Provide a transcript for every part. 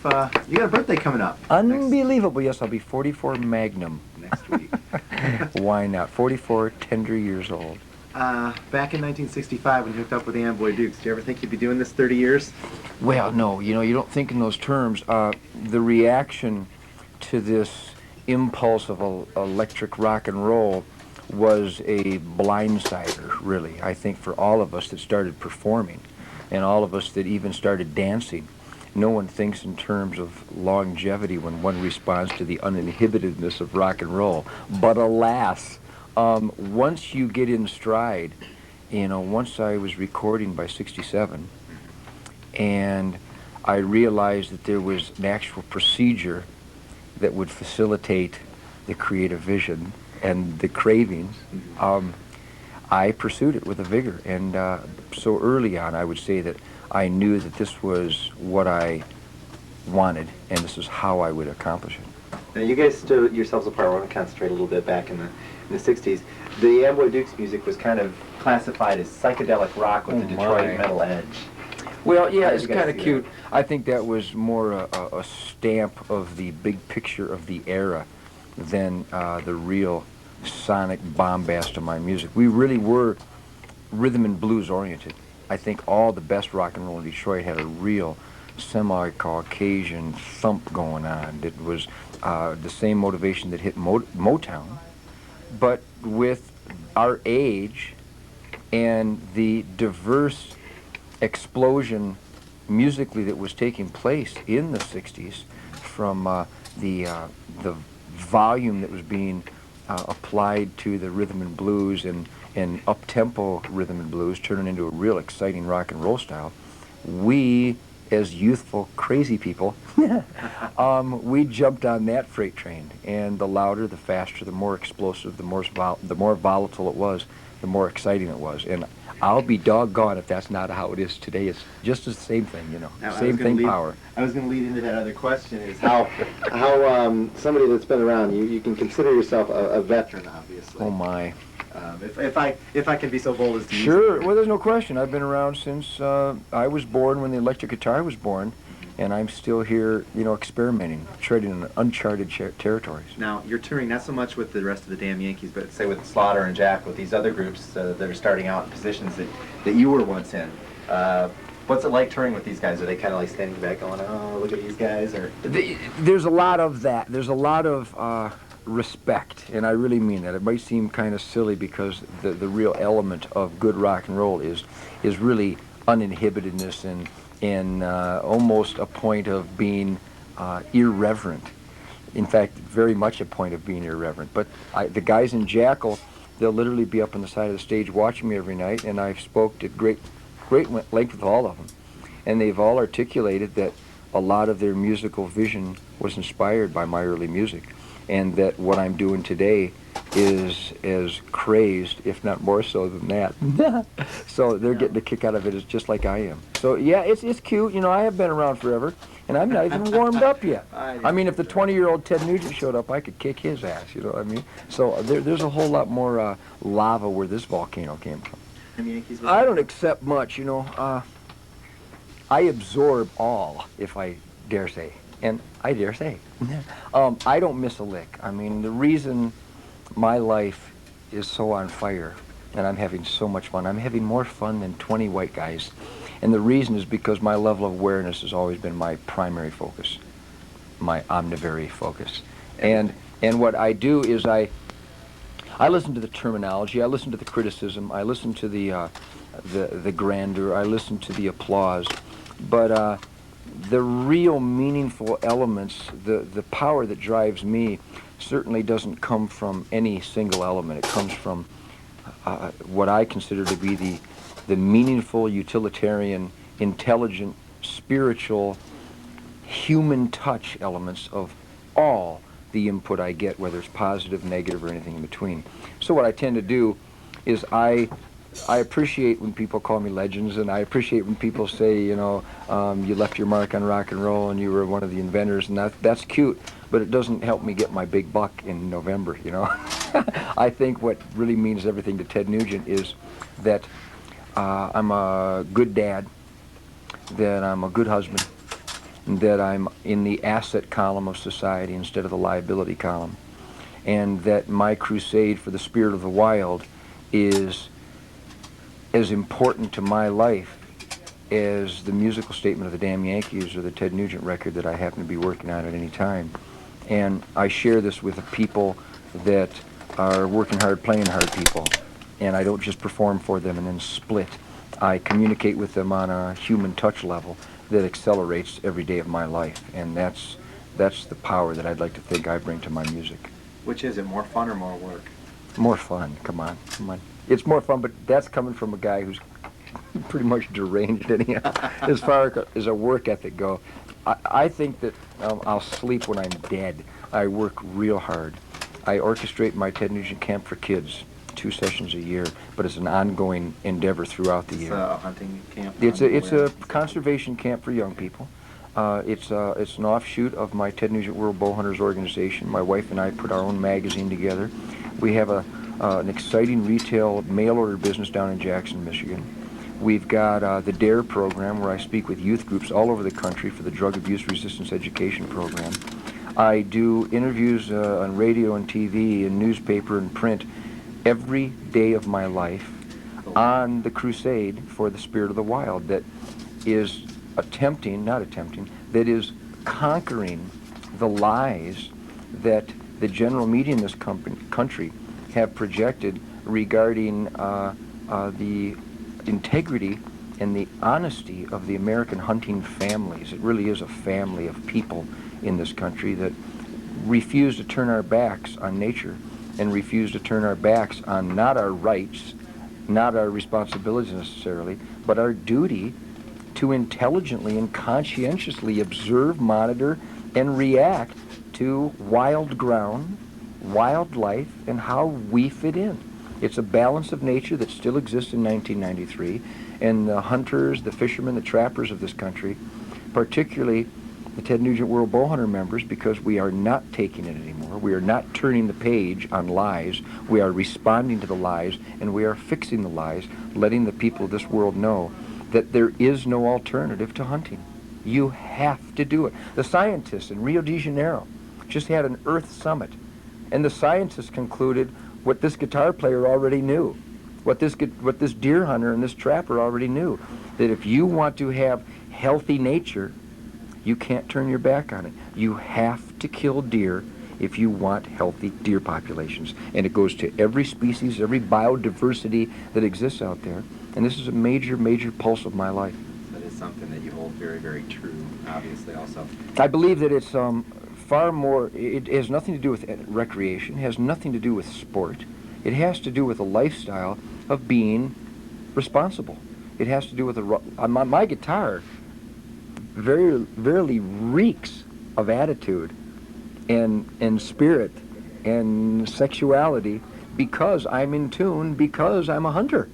you got a birthday coming up. Unbelievable. Yes, I'll be 44 Magnum. Next week. Why not? 44 tender years old. Back in 1965 when you hooked up with the Amboy Dukes, did you ever think you'd be doing this 30 years? Well, no. You know, you don't think in those terms. The reaction to this impulse of electric rock and roll was a blindsider, really, I think, for all of us that started performing and all of us that even started dancing. No one thinks in terms of longevity when one responds to the uninhibitedness of rock and roll. But alas, once you get in stride, you know, once I was recording by 67, and I realized that there was an actual procedure that would facilitate the creative vision and the cravings, I pursued it with a vigor. And so early on, I would say that I knew that this was what I wanted, and this is how I would accomplish it. Now, you guys stood yourselves apart. We're going to concentrate a little bit back in the 60s. The Amboy Dukes music was kind of classified as psychedelic rock with a Detroit metal edge. Well, yeah, it's kind of cute. I think that was more a stamp of the big picture of the era than the real sonic bombast of my music. We really were rhythm and blues oriented. I think all the best rock and roll in Detroit had a real semi-Caucasian thump going on. It was the same motivation that hit Motown, but with our age and the diverse explosion musically that was taking place in the 60s, from the volume that was being applied to the rhythm and blues and up-tempo rhythm and blues, turning into a real exciting rock and roll style. We, as youthful, crazy people, we jumped on that freight train, and the louder, the faster, the more explosive, the more volatile it was, the more exciting it was. And I'll be doggone if that's not how it is today. It's just the same thing, you know, same thing, power. I was going to lead into that other question, is how somebody that's been around, you can consider yourself a veteran, obviously. Oh my. If I can be so bold as to use it. Sure, well, there's no question. I've been around since I was born, when the electric guitar was born, and I'm still here, you know, experimenting, treading in uncharted territories. Now, you're touring not so much with the rest of the Damn Yankees, but say with Slaughter and Jack, with these other groups that are starting out in positions that you were once in. What's it like touring with these guys? Are they kind of like standing back going, oh, look at these guys? Or there's a lot of that. There's a lot of respect, and I really mean that. It might seem kind of silly because the real element of good rock and roll is really uninhibitedness and almost a point of being irreverent. In fact, very much a point of being irreverent. But the guys in Jackal, they'll literally be up on the side of the stage watching me every night, and I've spoke at great length with all of them. And they've all articulated that a lot of their musical vision was inspired by my early music, and that what I'm doing today is as crazed, if not more so than that. So they're getting a kick out of it, just like I am. So yeah, it's cute. You know, I have been around forever, and I'm not even warmed up yet. I mean, if the 20-year-old Ted Nugent showed up, I could kick his ass, you know what I mean? So there's a whole lot more lava where this volcano came from. I don't accept much, you know. I absorb all, if I dare say. And I dare say. I don't miss a lick. I mean, the reason my life is so on fire and I'm having so much fun, I'm having more fun than 20 white guys. And the reason is because my level of awareness has always been my primary focus, my omnivorous focus. And what I do is I listen to the terminology, I listen to the criticism, I listen to the grandeur, I listen to the applause, but the real meaningful elements, the power that drives me certainly doesn't come from any single element. It comes from what I consider to be the meaningful, utilitarian, intelligent, spiritual, human touch elements of all the input I get, whether it's positive, negative, or anything in between. So what I tend to do is I appreciate when people call me legends, and I appreciate when people say, you know, you left your mark on rock and roll and you were one of the inventors, and that's cute, but it doesn't help me get my big buck in November, you know. I think what really means everything to Ted Nugent is that I'm a good dad, that I'm a good husband, that I'm in the asset column of society instead of the liability column, and that my crusade for the spirit of the wild is as important to my life as the musical statement of the Damn Yankees or the Ted Nugent record that I happen to be working on at any time. And I share this with the people that are working hard, playing hard people. And I don't just perform for them and then split. I communicate with them on a human touch level that accelerates every day of my life. And that's the power that I'd like to think I bring to my music. Which is it, more fun or more work? More fun, come on. It's more fun, but that's coming from a guy who's pretty much deranged anyhow, as far as a work ethic go. I think that I'll sleep when I'm dead. I work real hard. I orchestrate my Ted Nugent Camp for Kids, 2 sessions a year, but it's an ongoing endeavor throughout the year. It's a hunting camp? It's a conservation camp for young people. It's an offshoot of my Ted Nugent World Bowhunters organization. My wife and I put our own magazine together. We have an exciting retail mail order business down in Jackson, Michigan. We've got the DARE program, where I speak with youth groups all over the country for the Drug Abuse Resistance Education Program. I do interviews on radio and TV and newspaper and print every day of my life on the crusade for the spirit of the wild that is that is conquering the lies that the general media in this country have projected regarding the integrity and the honesty of the American hunting families. It really is a family of people in this country that refuse to turn our backs on nature and refuse to turn our backs on not our rights, not our responsibilities necessarily, but our duty to intelligently and conscientiously observe, monitor, and react to wild ground, wildlife, and how we fit in. It's a balance of nature that still exists in 1993, and the hunters, the fishermen, the trappers of this country, particularly the Ted Nugent World Bowhunter members, because we are not taking it anymore. We are not turning the page on lies. We are responding to the lies, and we are fixing the lies, letting the people of this world know that there is no alternative to hunting. You have to do it. The scientists in Rio de Janeiro just had an Earth Summit, and the scientists concluded what this guitar player already knew, what this deer hunter and this trapper already knew, that if you want to have healthy nature, you can't turn your back on it. You have to kill deer if you want healthy deer populations. And it goes to every species, every biodiversity that exists out there. And this is a major, major pulse of my life. That is something that you hold very, very true, obviously, also. I believe that it's far more, it has nothing to do with recreation, it has nothing to do with sport. It has to do with a lifestyle of being responsible. It has to do with my guitar verily reeks of attitude and spirit and sexuality, because I'm in tune, because I'm a hunter,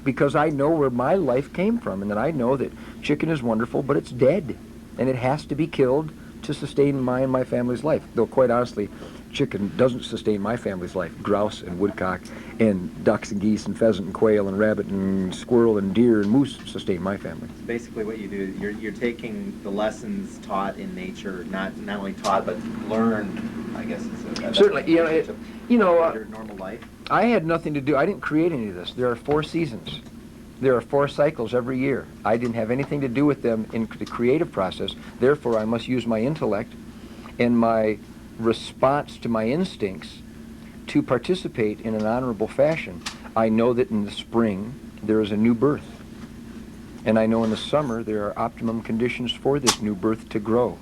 because I know where my life came from, and that I know that chicken is wonderful, but it's dead, and it has to be killed to sustain my and my family's life. Though quite honestly, chicken doesn't sustain my family's life. Grouse and woodcock and ducks and geese and pheasant and quail and rabbit and squirrel and deer and moose sustain my family. Basically what you do, you're taking the lessons taught in nature, not only taught, but learned, I guess. Certainly, your normal life. I had nothing to do, I didn't create any of this. There are 4 seasons. There are 4 cycles every year. I didn't have anything to do with them in the creative process. Therefore, I must use my intellect and my response to my instincts to participate in an honorable fashion. I know that in the spring there is a new birth. And I know in the summer there are optimum conditions for this new birth to grow.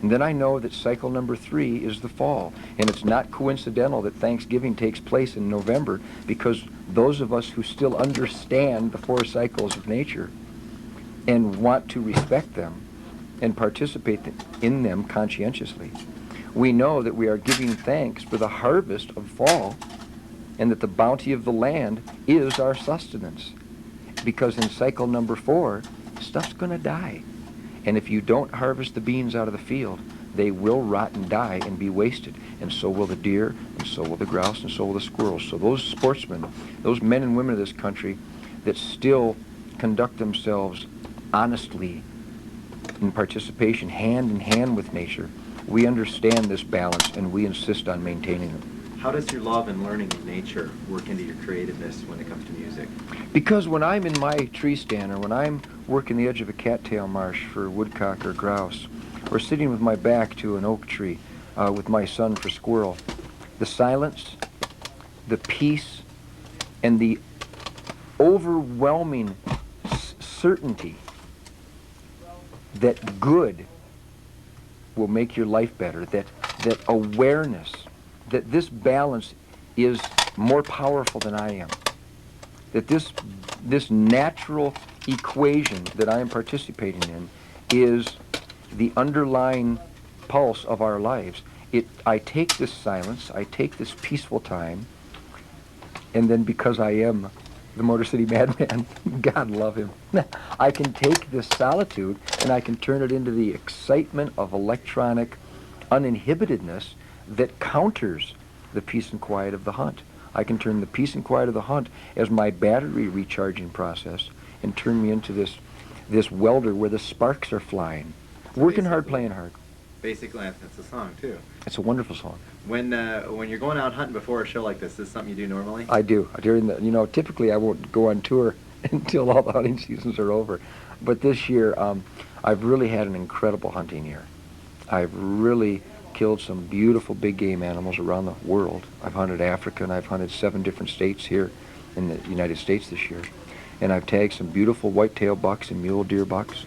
And then I know that cycle number 3 is the fall. And it's not coincidental that Thanksgiving takes place in November, because those of us who still understand the 4 cycles of nature and want to respect them and participate in them conscientiously, we know that we are giving thanks for the harvest of fall, and that the bounty of the land is our sustenance. Because in cycle number 4, stuff's going to die. And if you don't harvest the beans out of the field, they will rot and die and be wasted. And so will the deer, and so will the grouse, and so will the squirrels. So those sportsmen, those men and women of this country that still conduct themselves honestly in participation hand in hand with nature, we understand this balance and we insist on maintaining it. How does your love and learning of nature work into your creativeness when it comes to music? Because when I'm in my tree stand, or when I'm working the edge of a cattail marsh for woodcock or grouse, or sitting with my back to an oak tree with my son for squirrel, the silence, the peace, and the overwhelming certainty that good will make your life better, that awareness, that this balance is more powerful than I am, that this natural equation that I am participating in is the underlying pulse of our lives. I take this silence, I take this peaceful time, and then because I am the Motor City Madman, God love him, I can take this solitude and I can turn it into the excitement of electronic uninhibitedness that counters the peace and quiet of the hunt. I can turn the peace and quiet of the hunt as my battery recharging process and turn me into this welder where the sparks are flying. Working hard, playing hard. Basically, that's a song too. It's a wonderful song. When you're going out hunting before a show like this is something you do normally? I do. During the, typically I won't go on tour until all the hunting seasons are over. But this year, I've really had an incredible hunting year. I've really killed some beautiful big game animals around the world. I've hunted Africa, and I've hunted 7 different states here in the United States this year. And I've tagged some beautiful whitetail bucks and mule deer bucks.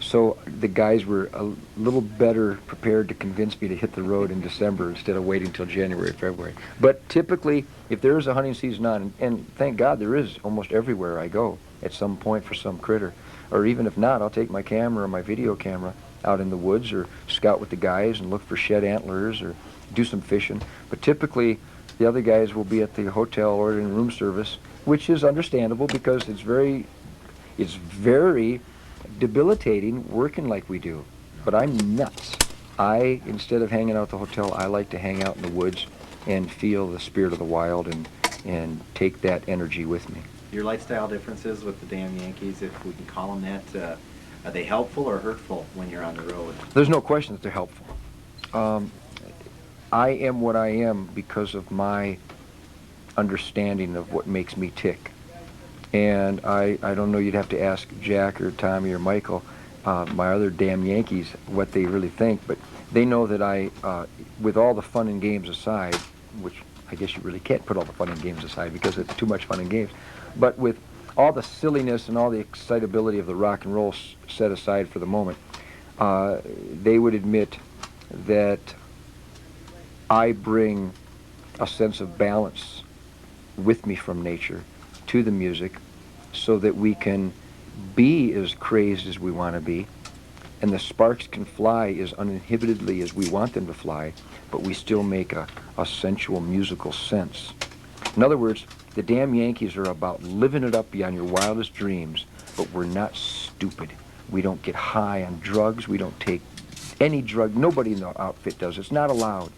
So the guys were a little better prepared to convince me to hit the road in December instead of waiting until January, February. But typically, if there is a hunting season on, and thank God there is almost everywhere I go at some point for some critter, or even if not, I'll take my camera or my video camera out in the woods or scout with the guys and look for shed antlers or do some fishing. But typically, the other guys will be at the hotel ordering room service, which is understandable because it's very debilitating working like we do. But I'm nuts. Instead of hanging out at the hotel, I like to hang out in the woods and feel the spirit of the wild and take that energy with me. Your lifestyle differences with the Damn Yankees, if we can call them that, are they helpful or hurtful when you're on the road? There's no question that they're helpful. I am what I am because of my understanding of what makes me tick. And I don't know, you'd have to ask Jack or Tommy or Michael, my other Damn Yankees, what they really think, but they know that I, with all the fun and games aside, which I guess you really can't put all the fun and games aside because it's too much fun and games, but with all the silliness and all the excitability of the rock and roll set aside for the moment, they would admit that I bring a sense of balance with me from nature to the music so that we can be as crazed as we want to be and the sparks can fly as uninhibitedly as we want them to fly, but we still make a sensual musical sense. In other words, the Damn Yankees are about living it up beyond your wildest dreams, but we're not stupid. We don't get high on drugs. We don't take any drug. Nobody in the outfit does. It's not allowed.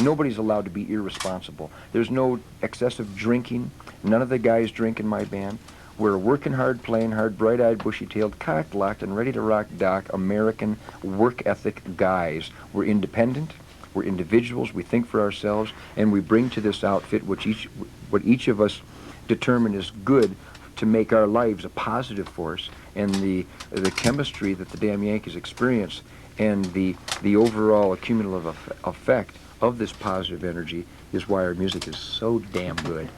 Nobody's allowed to be irresponsible. There's no excessive drinking. None of the guys drink in my band. We're working hard, playing hard, bright-eyed, bushy-tailed, cocked-locked, and ready-to-rock doc American work ethic guys. We're independent. We're individuals. We think for ourselves, and we bring to this outfit what each of us determine is good to make our lives a positive force. And the chemistry that the Damn Yankees experience and the overall accumulative effect of this positive energy is why our music is so damn good.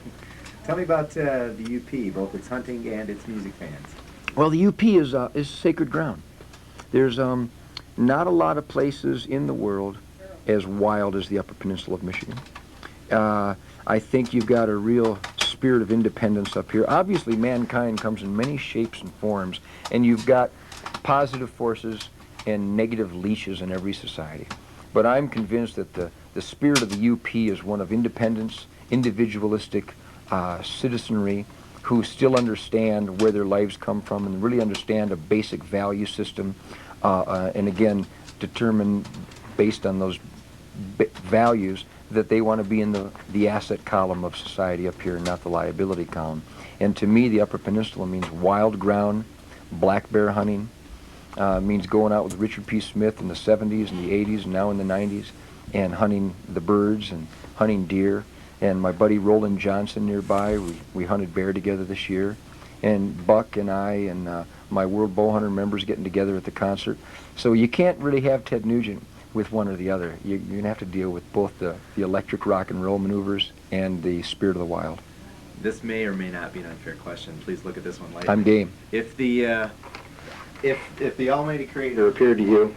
Tell me about the UP, both its hunting and its music fans. Well, the UP is sacred ground. There's not a lot of places in the world as wild as the Upper Peninsula of Michigan. I think you've got a real spirit of independence up here. Obviously, mankind comes in many shapes and forms, and you've got positive forces and negative leashes in every society. But I'm convinced that the spirit of the UP is one of independence, individualistic citizenry who still understand where their lives come from and really understand a basic value system, and again, determine based on those values that they want to be in the asset column of society up here, not the liability column. And to me, the Upper Peninsula means wild ground, black bear hunting, Means going out with Richard P. Smith in the 70s and the 80s and now in the 90s and hunting the birds and hunting deer. And my buddy Roland Johnson nearby, we hunted bear together this year. And Buck and I and my World Bowhunter members getting together at the concert. So you can't really have Ted Nugent with one or the other. You're going to have to deal with both the electric rock and roll maneuvers and the spirit of the wild. This may or may not be an unfair question. Please look at this one lightly. I'm game. If the Almighty Creator appeared to you,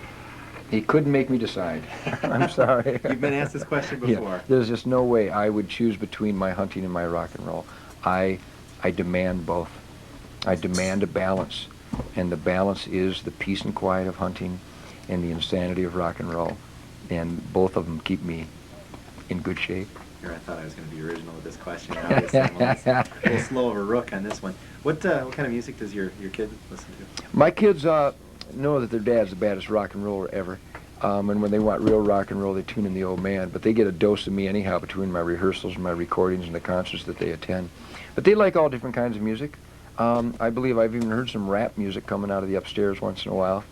He couldn't make me decide. I'm sorry. You've been asked this question before. Yeah, there's just no way I would choose between my hunting and my rock and roll. I demand both. I demand a balance, and the balance is the peace and quiet of hunting and the insanity of rock and roll, and both of them keep me in good shape. Here, I thought I was going to be original with this question. Obviously, I'm a little slow of a rook on this one. What kind of music does your kid listen to? My kids know that their dad's the baddest rock and roller ever, and when they want real rock and roll, they tune in the old man. But they get a dose of me anyhow between my rehearsals and my recordings and the concerts that they attend. But they like all different kinds of music. I believe I've even heard some rap music coming out of the upstairs once in a while.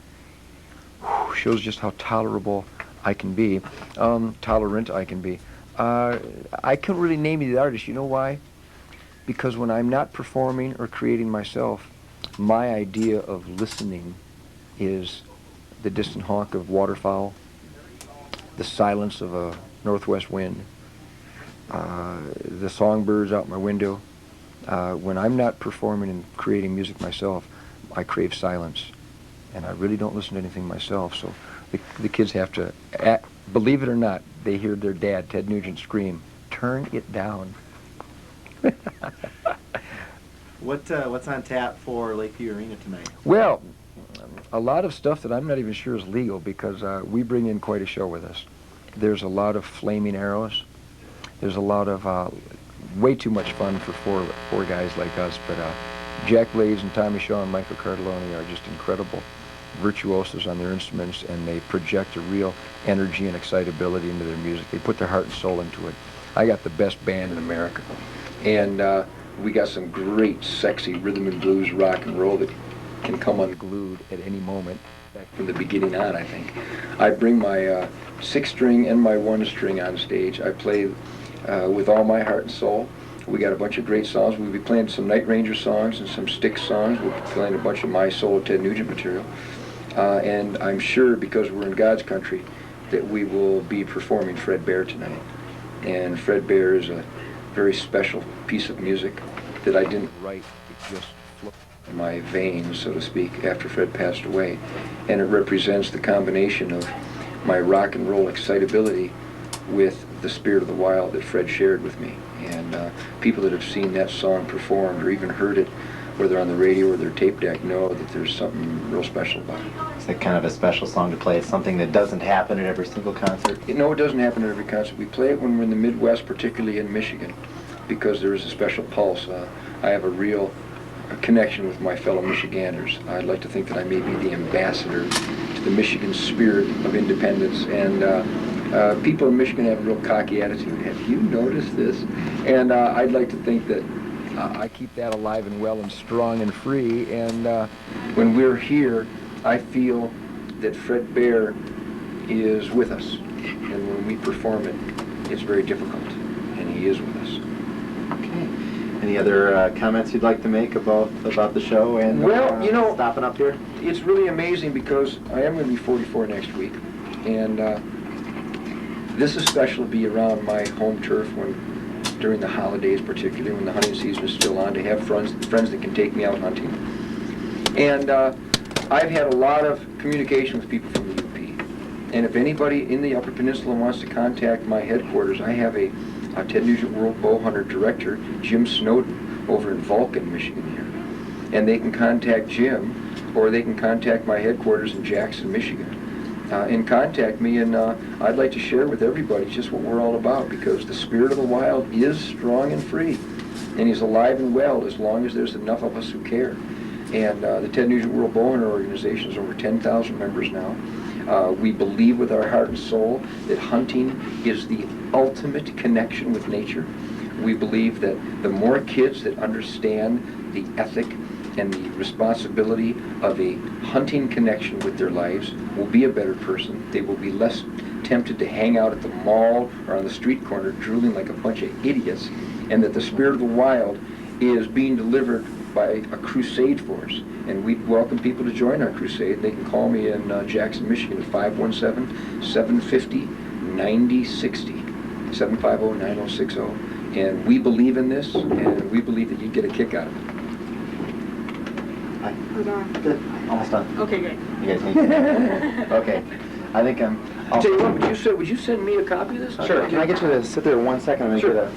Shows just how tolerant I can be. I couldn't really name you the artist. You know why? Because when I'm not performing or creating myself, my idea of listening is the distant honk of waterfowl, the silence of a northwest wind, the songbirds out my window. When I'm not performing and creating music myself, I crave silence, and I really don't listen to anything myself. So the kids have to, believe it or not, they hear their dad, Ted Nugent, scream, "Turn it down." What's on tap for Lakeview Arena tonight? Well, a lot of stuff that I'm not even sure is legal because we bring in quite a show with us. There's a lot of flaming arrows. There's a lot of way too much fun for four guys like us, but Jack Blades and Tommy Shaw and Michael Cardelloni are just incredible virtuosos on their instruments, and they project a real energy and excitability into their music. They put their heart and soul into it. I got the best band in America, and we got some great, sexy rhythm and blues rock and roll that can come unglued at any moment. From the beginning on, I think. I bring my 6-string and my 1-string on stage. I play with all my heart and soul. We got a bunch of great songs. We'll be playing some Night Ranger songs and some Styx songs. We'll be playing a bunch of my solo Ted Nugent material. And I'm sure, because we're in God's country, that we will be performing Fred Bear tonight. And Fred Bear is a very special piece of music that I didn't write. It just flowed in my veins, so to speak, after Fred passed away. And it represents the combination of my rock and roll excitability with the spirit of the wild that Fred shared with me. And people that have seen that song performed or even heard it, whether on the radio or their tape deck, know that there's something real special about it. It's like kind of a special song to play. It's something that doesn't happen at every single concert. No, it doesn't happen at every concert. We play it when we're in the Midwest, particularly in Michigan, because there is a special pulse. I have a real connection with my fellow Michiganders. I'd like to think that I may be the ambassador to the Michigan spirit of independence, and people in Michigan have a real cocky attitude. Have you noticed this? And I'd like to think that I keep that alive and well and strong and free, and when we're here, I feel that Fred Bear is with us, and when we perform it, it's very difficult, and he is with us. Okay. Any other comments you'd like to make about the show and well, you know, stopping up here? It's really amazing because I am going to be 44 next week, and this is special to be around my home turf during the holidays, particularly when the hunting season is still on, to have friends that can take me out hunting. And I've had a lot of communication with people from the UP. And if anybody in the Upper Peninsula wants to contact my headquarters, I have a Ted Nugent World Bowhunter Director, Jim Snowden, over in Vulcan, Michigan here. And they can contact Jim, or they can contact my headquarters in Jackson, Michigan. And contact me, and I'd like to share with everybody just what we're all about, because the spirit of the wild is strong and free, and he's alive and well as long as there's enough of us who care. And the Ted Nugent World Bowhunter Organization is over 10,000 members now. We believe with our heart and soul that hunting is the ultimate connection with nature. We believe that the more kids that understand the ethic and the responsibility of a hunting connection with their lives will be a better person. They will be less tempted to hang out at the mall or on the street corner drooling like a bunch of idiots, and that the spirit of the wild is being delivered by a crusade force. And we welcome people to join our crusade. They can call me in Jackson, Michigan at 517-750-9060, 750-9060. And we believe in this, and we believe that you get a kick out of it. Hi. We're done. Good. Almost done. Okay, great. You guys need Okay. I think Tell you what, would you send me a copy of this? Sure. Can I get you to sit there 1 second and Sure. get a